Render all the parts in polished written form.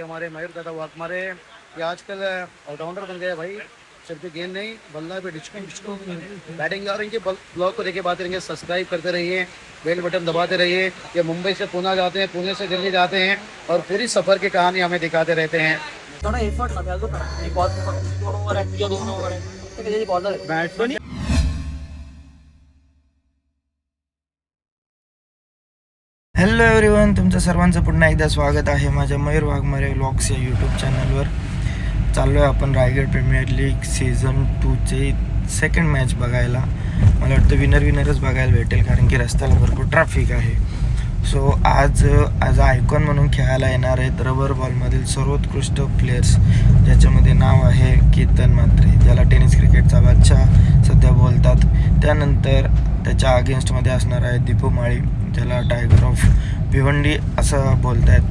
हमारे मयूर दादा वाकमारे ये आजकल ऑलराउंडर बन गए भाई। सिर्फ गेंद नहीं, बल्ला पे डिस्को बैटिंग और इनके ब्लॉग को देखे बात करेंगे। सब्सक्राइब करते रहिए, बेल बटन दबाते रहिए। ये मुंबई से पुणे जाते हैं, पुणे से दिल्ली जाते हैं और पूरी सफ़र की कहानी हमें दिखाते रहते हैं। थोड़ा एफर्ट लगा दो, बैट्समैन। हॅलो एव्हरीवन, तुमचं सर्वांचं पुन्हा एकदा स्वागत आहे माझ्या मयूर वाघमारे व्लॉग्स या यूट्यूब चॅनलवर. चाललो आहे आपण रायगड प्रीमियर लीग सीझन 2चे सेकंड मॅच बघायला. मला वाटतं विनरच बघायला भेटेल, कारण की रस्त्याला भरपूर ट्रॅफिक आहे. सो आज आयकॉन म्हणून खेळायला येणार आहेत रबर बॉलमधील सर्वोत्कृष्ट प्लेयर्स, ज्याच्यामध्ये नाव आहे केतन म्हात्रे, ज्याला टेनिस क्रिकेटचा बादशाह सध्या बोलतात. त्यानंतर त्याच्या अगेन्स्टमध्ये असणार आहे दीपू माळी, ज्याला टायगर ऑफ भिवंडी असं बोलत आहेत,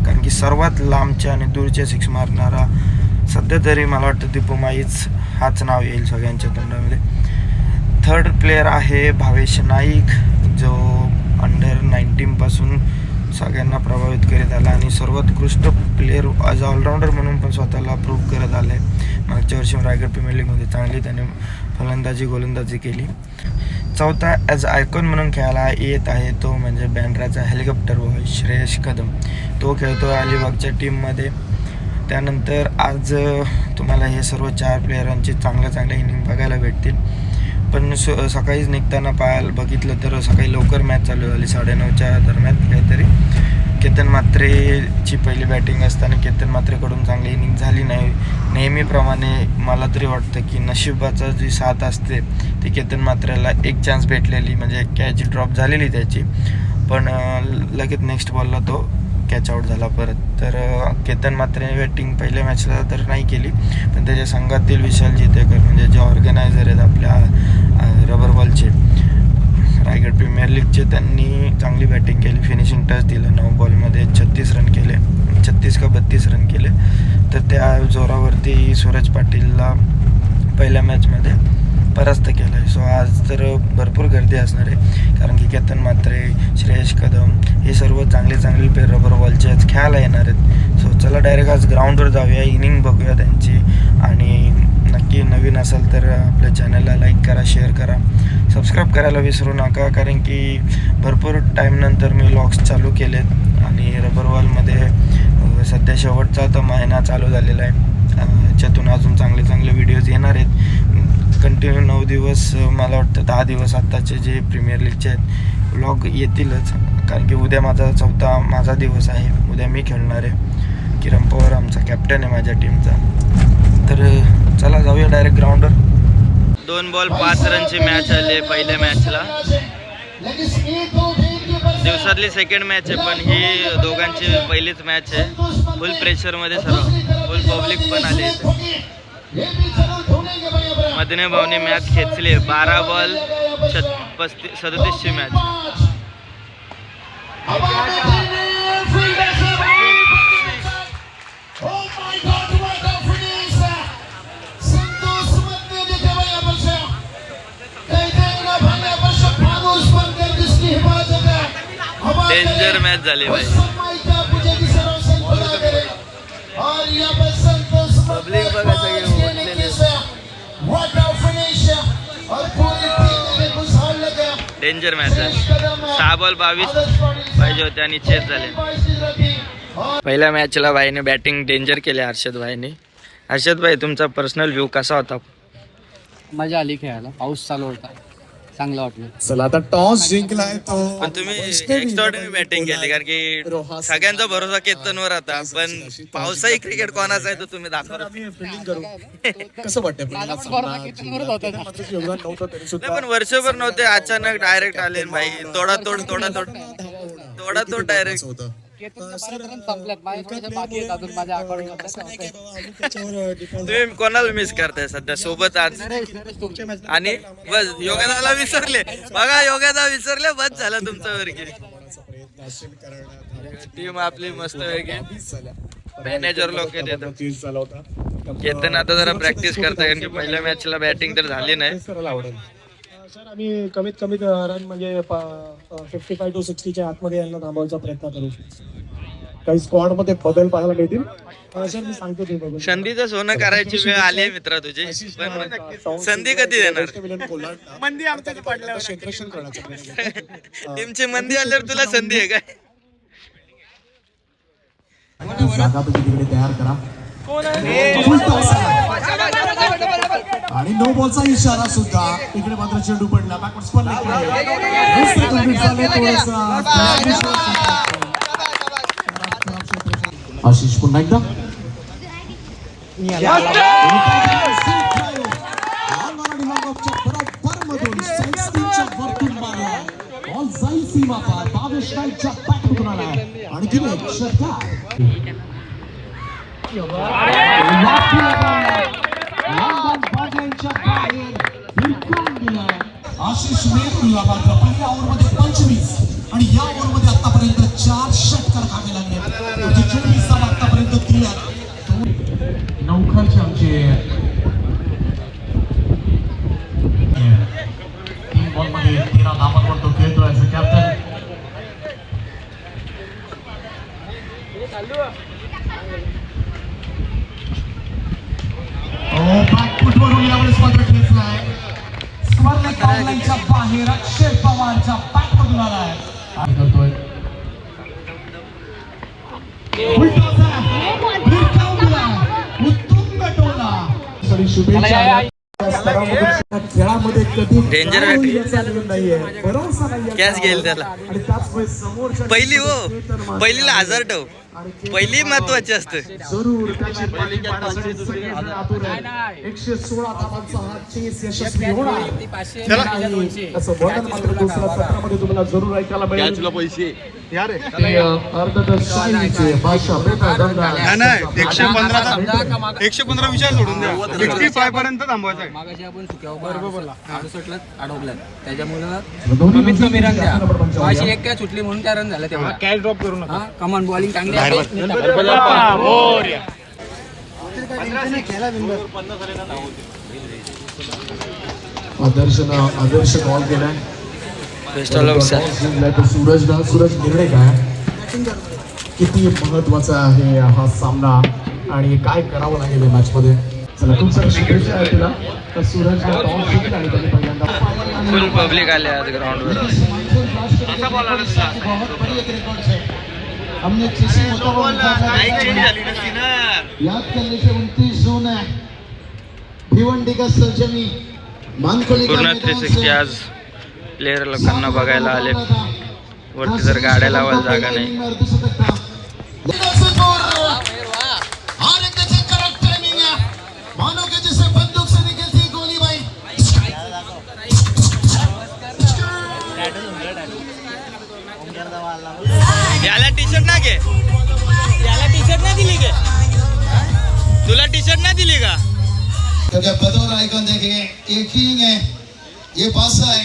कारण की सर्वात लांबचे आणि दूरचे सिक्स मारणारा सध्या तरी मला वाटतं दीपू माळीच हाच नाव येईल सगळ्यांच्या तोंडामध्ये. थर्ड प्लेयर आहे भावेश नाईक, जो अंडर 19पासून सगळ्यांना प्रभावित करीत आला आणि सर्वोत्कृष्ट प्लेयर ॲज ऑलराऊंडर म्हणून पण स्वतःला प्रूव्ह करत आलं आहे. मागच्या वर्षी रायगड प्रीमियर लीगमध्ये चांगली त्याने फलंदाजी गोलंदाजी केली. चौथा ॲज आयकॉन म्हणून खेळायला येत आहे तो म्हणजे बँड्राचा हेलिकॉप्टर बॉय श्रेयस कदम. तो खेळतो अलिबागच्या टीममध्ये. त्यानंतर आज तुम्हाला हे सर्व 4 प्लेयरांची चांगल्या इनिंग बघायला भेटतील. पण सकाळीच निघताना बघितलं तर सकाळी लवकर मॅच चालू झाली, 9:30च्या दरम्यान काहीतरी. केतन म्हात्रेची पहिली बॅटिंग असताना केतन म्हात्रेकडून चांगली इनिंग झाली नाही. नेहमीप्रमाणे मला तरी वाटतं की नशिबाचा जी साथ असते ती केतन म्हात्रेला एक चान्स भेटलेली, म्हणजे कॅच ड्रॉप झालेली त्याची, पण लगेच नेक्स्ट बॉलला तो कॅच आऊट झाला परत. तर केतन म्हात्रेने बॅटिंग पहिल्या मॅचला तर नाही केली, पण त्याच्या संघातील विशाल जितेकर म्हणजे जे ऑर्गनायझर आहेत आपल्या रबर बॉलचे रायगड प्रीमियर लीगचे, त्यांनी चांगली बॅटिंग केली. फिनिशिंग टच दिलं, 9 बॉलमध्ये 36 रन केले, 36 का 32 रन केले. तर त्या जोरावरती सूरज पाटीलला पहिल्या मॅचमध्ये परास्त केलं आहे. सो आज तर भरपूर गर्दी असणार आहे, कारण की केतन म्हात्रे, श्रेयस कदम हे सर्व चांगले प्लेयर रबर बॉलचे आज खेळायला येणार आहेत. सो चला डायरेक्ट आज ग्राउंडवर जाऊया, इनिंग बघूया त्यांची. आणि नक्की नवीन असाल तर आपल्या चॅनलला लाईक करा, शेअर करा, सबस्क्राईब करायला विसरू नका, कारण की भरपूर टाईमनंतर मी व्लॉग्स चालू केलेत आणि रबर बॉलमध्ये सध्या शेवटचा आता महिना चालू झालेला आहे. याच्यातून अजून चांगले व्हिडिओज येणार आहेत कंटिन्यू. 9 दिवस, मला वाटतं 10 दिवस आत्ताचे जे प्रीमियर लीगचे आहेत व्लॉग येतीलच, कारण की उद्या माझा दिवस आहे. उद्या मी खेळणार आहे. किरण पवार आमचा कॅप्टन आहे माझ्या टीमचा. तर चला जाऊया डायरेक्ट ग्राउंडवर. 2 बॉल 5 रनची मॅच आली पहिल्या मॅचला. दिवसातली सेकंड मॅच आहे, पण ही दोघांची पहिलीच मॅच आहे. फुल प्रेशरमध्ये सर्व, फुल पब्लिक पण आली. मदने भाऊने मॅच खेचली. 12 बॉल 37ची मॅच. डेंजर मॅच झाली भाई. पब्लिक बघा डेंजर मॅच आहे. 6 बॉल 22 पाहिजे होते आणि चेस झाले. पहिल्या मॅचला भाईने बॅटिंग डेंजर केले हर्षद भाईने. हर्षद भाई, तुमचा पर्सनल व्ह्यू कसा होता? मजा आली खेळायला, पाऊस चालू होता, चांगलं वाटलं. चला आता टॉस जिंकलाय तो. पण तुम्ही एक्स्ट्राऑर्डिनरी बॅटिंग केली, कारण की सगळ्यांचा भरोसा केतनवर होता, पण पावसाही क्रिकेट कोणाचा आहे तो तुम्ही दाखवा. कसं वाटतं? पण वर्षभर नव्हते, अचानक डायरेक्ट आले भाई. तोडातोड डायरेक्ट होतं. तुम्ही कोणाला मिस करताय सध्या सोबत आज? आणि बस योगादाला विसरले बघा, योगादा विसरले, बस झालं तुमचं वरगी. टीम आपली मस्त वेगळी, मॅनेजर लोक येतात. केतन आता जरा प्रॅक्टिस करताय, कारण की पहिल्या मॅचला बॅटिंग तर झाली नाही. सर आम्ही कमीत कमी रन म्हणजे 55 to 60च्या आतमध्ये यांना थांबवायचा प्रयत्न करू. काही स्क्वॉड मध्ये बदल पाहायला मिळतील. सर मी सांगतो ते बघून. संधीचं सोनं करायची वेळ आली आहे मित्रा तुझी, पण संधी कधी देणार? मंदी आमच्या पडल्यावर क्षेत्ररक्षण करण्याचा प्रयत्न. टीमची मंदी आल्यावर तुला संधी आहे काय? जागा तुम्ही तिकडे तयार करा. आणि नो बॉलचा इशारा सुद्धा. इकडे मात्र चेंडू पडला. बॅकवर्ड स्पन आशिष पुन्हा एकदा बरोबर मधून वरतून मारला. बॉल जाईल सीमा पार. भावेश नाईकच्या बॅटमधून आला आणि तिने एक षटकार. आशिष मेहता मात्र पहिल्या ओव्हरमध्ये 25 आणि या ओव्हरमध्ये आतापर्यंत 4 षटकार खावे लागले. 24 धावा आतापर्यंत क्लिअर. नौखरचे आमचे 3 बॉलमध्ये 13 धावांवर तो खेळतोय ॲज अ कॅप्टन. बॅकफुटवरून यावेळेस मात्र खेचलाय. स्वर्णिक ऑनलाईनच्या बाहेर अक्षय पवारच्या बॅटमधून आलाय. करतोय उत्तुंग टोला. शुभेच्छा. खेळामध्ये कधी डेंजर नाहीये. भरोसा नाहीये. कॅच घेईल त्याला. आणि त्याचमुळे समोरच्या पहिली हो, पहिलीला 1000 ठेव. पहिली महत्वाची असते. जरूर त्याची बाजी पाहण्यासाठी सगळेजण आतुर आहेत. 116 धावांचा हा चेस यशस्वी होणार असं वर्णन मात्र दुसऱ्या सत्रामध्ये तुम्हाला जरूर ऐकायला मिळेल. पैसे अर्धदशाईचे भाषा बेटा दंडा. 115 विषय सोडून द्या. 65 पर्यंत थांबवायचं आहे. मागाशी आपण चुक्यावर 68 अडवल्यात, त्याच्यामुळे कमीत कमी रन द्या. अशी एक कॅच सुटली म्हणून त्या रन झाल्या तेव्हा. कॅच ड्रॉप करू नका. कमान बॉलिंग चांगली आहे. आदर्श बॉल केलाय. Best of luck sir. Suraj निर्णय काय किती महत्वाचा आहे हा सामना आणि काय करावं लागेल मॅच मध्ये. चला खूप साऱ्या शुभेच्छा आहे तुला. तर सूरज टॉस जिंकला आणि त्याने पहिल्यांदा फुल पब्लिक आले आज ग्राउंडवर. हमने किसी याद करने से 29 जून है. भिवंडी का सरजमी मानकोली का पूर्ण 360 आज प्लेयर लोकांना बघायला आले. वरती जर गाड्या लावायला जागा नाही. मानो के जैसे बंदूक से निकलती गोली भाई. याला टी शर्ट ना घे. याला टी शर्ट नाही दिली का? तुला टी शर्ट नाही दिली का? तो क्या बतौर आइकॉन देखिए एक ही है ये पासा है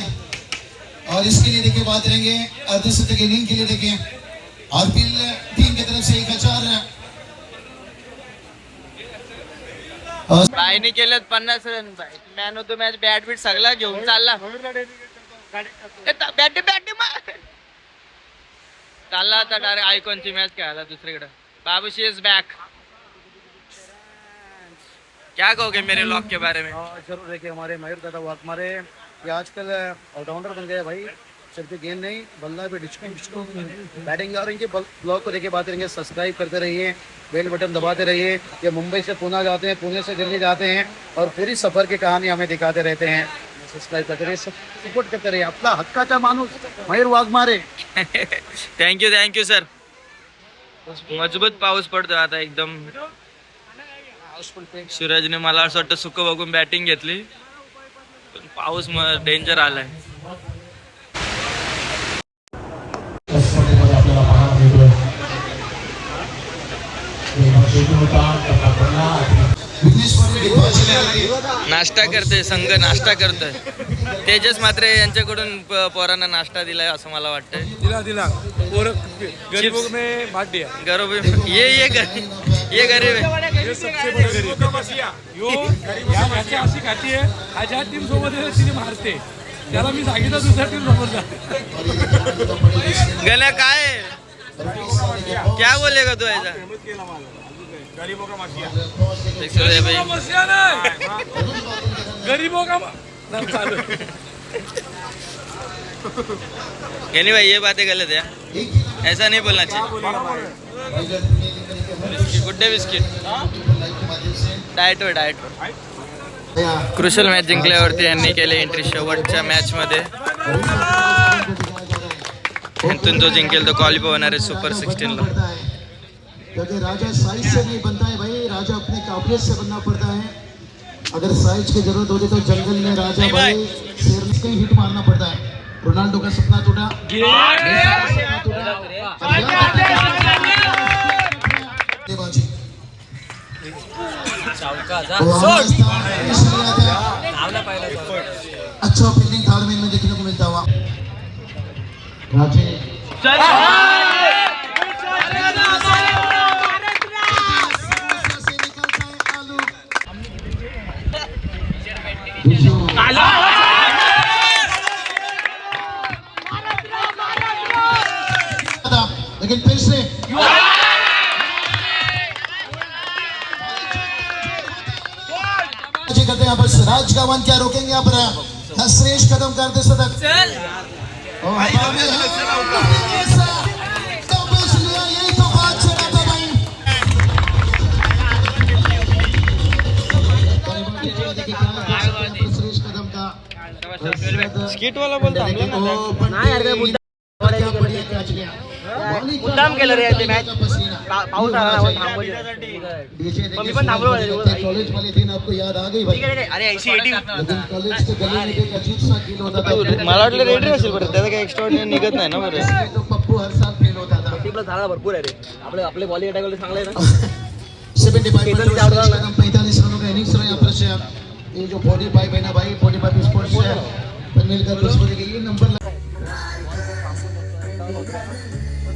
और इसके लिए देखिए बात करेंगे अर्धशतक की इनिंग के लिए देखिए और फिर टीम की तरफ से 1000 बायने केलं 50 run. Man of the match bat बीट सगळा घेऊन चालला. बॅटी बॅटी चालला आता डायरेक्ट आयकॉनची मॅच खेळायला दुसरीकडे. बाबूशी इज बैक. क्या कहोगे मेरे लॉक के बारे में? जरूर देखिए हमारे मयूर दादा वाक हमारे ये आजकल ऑलराउंडर बन गए भाई. सिर्फ गेंद नहीं बल्ला पे डिस्को बैटिंग और इनके ब्लॉग को देखिए बात करेंगे. सब्सक्राइब करते रहिए, बेल बटन दबाते रहिए. ये मुंबई से पुणे जाते हैं, पुणे से दिल्ली जाते हैं और पूरी सफ़र की कहानी हमें दिखाते रहते हैं. सब्सक्राइब करते रहिए, सपोर्ट करते रहिए. आपला हक्काचा माणूस मयूर वाघमारे. Thank you sir. मजबूत पाऊस पडतो आता एकदम. सूरजने मला असं वाटतं सुख बघून बॅटिंग घेतली, पण पाऊस डेंजर आलाय. आपल्याला पाहायला मिळतोय. नाश्ता करते संघ, नाश्ता करतोय. तेजस मात्र यांच्याकडून पोरांना नाश्ता दिलाय असं मला वाटतंय. दिला गरीबों में बांट दिया. गरीब ये गरीब है. ये सबसे बड़ा गरीब. यो या भाषा अशी खाती आहे. आजाद टीम सोबत तिने मारते त्याला मी सांगितलं दुसऱ्या टीम समोरचा गल्या काय है? क्या बोलेगा तू ऐसा? देख सकते हैं भाई, गरीबों का चालू यानी भाई ये बातें गलत है, ऐसा नहीं बोलना चाहिए। Good Day biscuit diet crucial match जिंकल्यावरती यांनी केले एंट्री शेवटच्या मॅचमध्ये. ह्यातून जो जिंकेल तो क्वालिफाय होणार आहे सुपर 16ला. क्योंकि राजा साइज से नहीं बनता है भाई, राजा अपने काबिलियत से बनना पड़ता है. अगर साइज की जरूरत होती तो जंगल में राजा भाई शेर ने कहीं हिट मारना पड़ता है. रोनाल्डो का सपना टूटा, अच्छा फील्डिंग थर्ड मैन में देखने को मिलता हुआ. राजे लेकिन फिर से करते यहाँ पर राज गावन क्या रोकेंगे यहाँ पर श्रेष्ठ कदम करते सदक यही तो बात चला था भाई. श्रेष्ठ कदम का स्किट वाला बोलतो मुद्दाम केलं रे ते मॅच पाऊस आला मी पण थांबलो. कॉलेज वाले दिन आपको याद आ गई भाई. अरे ऐसी लेकिन कॉलेज के गली में एक अजीब सा फील होता था. मला वाटलं रेडी असेल बरं, त्याचा काही एक्स्ट्रा निघत नाही ना बरं. तो पप्पू हर साल फेल होता था. टीमला झाला भरपूर आहे रे आपले बॉलिंग अटॅक चांगलं आहे ना. 75 रनों का इनिंग्स रहा यहाँ पर से. ये जो 45 है ना भाई, 45 स्पोर्ट्स से पर मिलकर उसको देखिए ये नंबर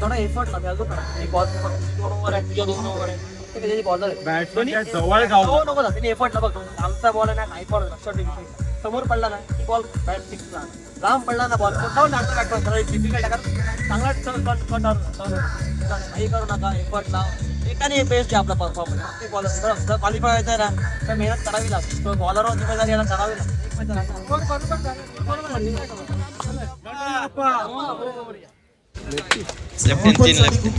थोडा एफर्ट लागेल अजून बॉल 2 ओव्हर आहे तुझ्या 2 ओव्हर आहे ते त्याची बॉलर आहे बॅट्समन जवळ गाव नको जाते एफर्ट बघ. आमचा बॉल आहे ना काही पण लक्षात ठेव, समोर पडला ना की बॉल बॅट फिक्स लांब पडला ना बॉल कोणता टाकतो बॅटमन जरा डिफिकल्ट आहे चांगला काही करू नका एफर्ट लाव. एकाने बेस्ट आहे आपला परफॉर्मन्स. ते बॉलर क्वालिफाय व्हायचं आहे ना तर मेहनत करावी लागते. तो बॉलरवर जिम्मेदारी याला करावी लागते. खूप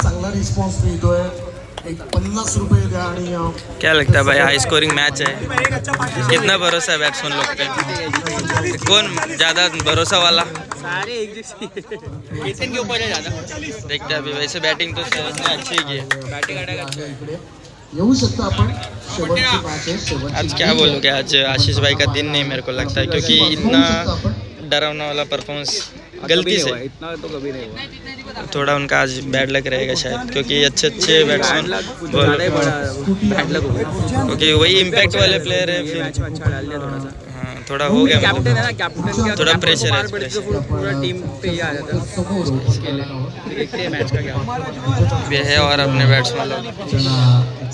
चांगला रिस्पॉन्स मिळतोय. एक 50 रुपये द्या आणि क्या लगता है भाई, हाई स्कोरिंग मैच है, कितना भरोसा है बैट्समैन लोग पे? कौन ज़्यादा भरोसा वाला? सारे एक जैसे के ऊपर है ज़्यादा. देखते हैं अभी. वैसे बैटिंग तो उसने अच्छी की है. बैटिंग अटॅक अच्छा है. येऊ शकतो आपण. शेवटची मॅच आहे, शेवटची. आज क्या बोलोगे, आज आशीष भाई का दिन नहीं मेरे को लगता है, क्योंकि इतना डरावना वाला परफॉर्मेंस गलती से इतना तो कभी नहीं हुआ. थोड़ा उनका आज बैड लक रहेगा शायद, क्योंकि अच्छे बैट्समैन क्योंकि वही इम्पैक्ट वाले प्लेयर है. फिर अच्छा डाल दिया थोड़ा सा. हाँ थोड़ा हो गया, कैप्टन है ना, कैप्टन थोड़ा प्रेशर है. पूरा टीम पे ही आ जाता है. देखते हैं मैच का क्या ये है. और अपने बैट्समैन लोग त्यांना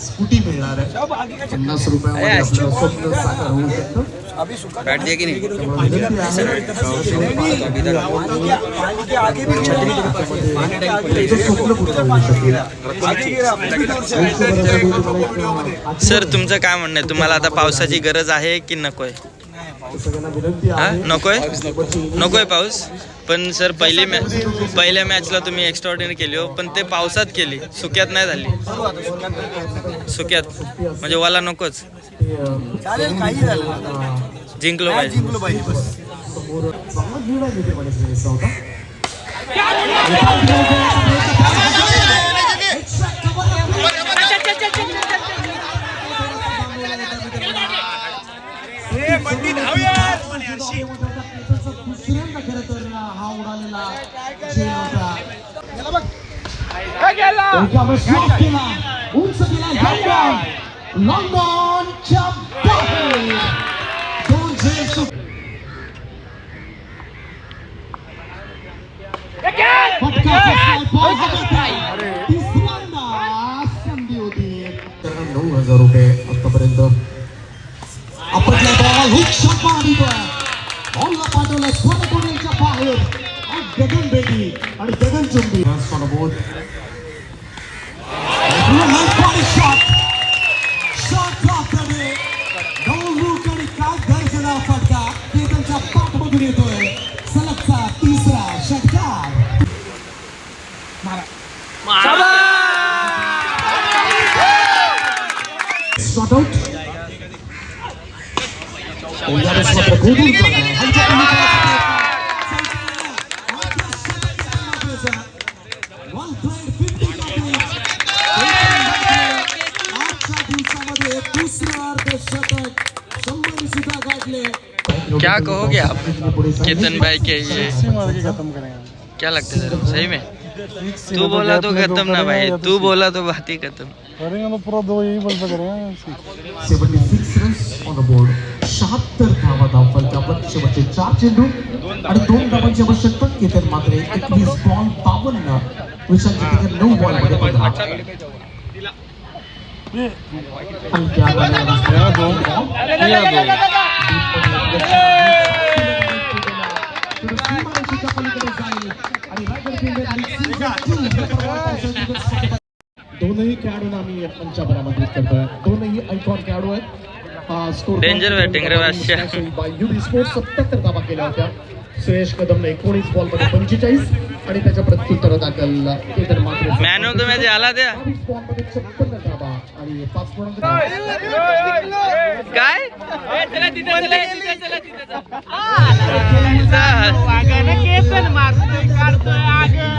स्कूटी मिळणार आहे. 50 रुपयामध्ये आपलं स्वप्न साकार होऊ शकतं. बैठ दिया कि नहीं. सर तुमचं काय म्हणणं आहे, तुम्हाला आता पावसाची गरज आहे की नकोय? हा नकोय पाऊस. पण सर पहिल्या मॅचला तुम्ही एक्स्ट्राऑर्डिनरी केली हो, पण ते पावसात केली, सुक्यात नाही झाली. सुक्यात म्हणजे वाला नकोच. जिंकलो पाहिजे. हा उडालेला झेल होता. उंच केला लॉंडनच्या बाहेर 2 झेल. तिसऱ्यांदा संधी होती. 9,000 रुपये आतापर्यंत. आपल्या बॉल हुक शॉट मारितोय. बॉलला पाठवलं स्वरकोणीच्या बाहेर गगन बेदी आणि गगन चुंबी सोनबोध shot of the day look आणि काय गरजेला फटका केतनच्या पाठमधून येतोय सलगचा तिसरा षटकार शॉट आउट यावेळेस मात्र गोदून जाणार ह्यांच्या आजच्या दिवसामध्ये दुसरं अर्धशतक 100 सुद्धा गाठले क्या कहोगे आप केतन भाई के ये क्या लगता है सही में तू बोला तो खत्म ना भाई तू बोला तो बात ही खत्म 76 रन्स ऑन द बोर्ड 76 धावा धावफलकावर शेवटचे 4 चेंडू आणि 2 धावांची आवश्यकता केतन मात्र 21 बॉल 52 विशाल केतन 9 बॉल मध्ये 15 दोनही खेळाडूंना आम्ही मंचावर आमंत्रित करतोय दोनही आयकॉन खेळाडू आहेत Danger batting रे बादशाह. युबी स्पोर्ट्स 77 धावा केल्या होत्या सुरेश कदमने 19 बॉल मध्ये 45 आणि त्याच्या प्रत्युत्तर दाखल केतन मात्र मॅन ऑफ द मॅच आला त्या 22 बॉल मध्ये 56 धावा आणि 5 पॉइंट काय केतन मारतोय काढतोय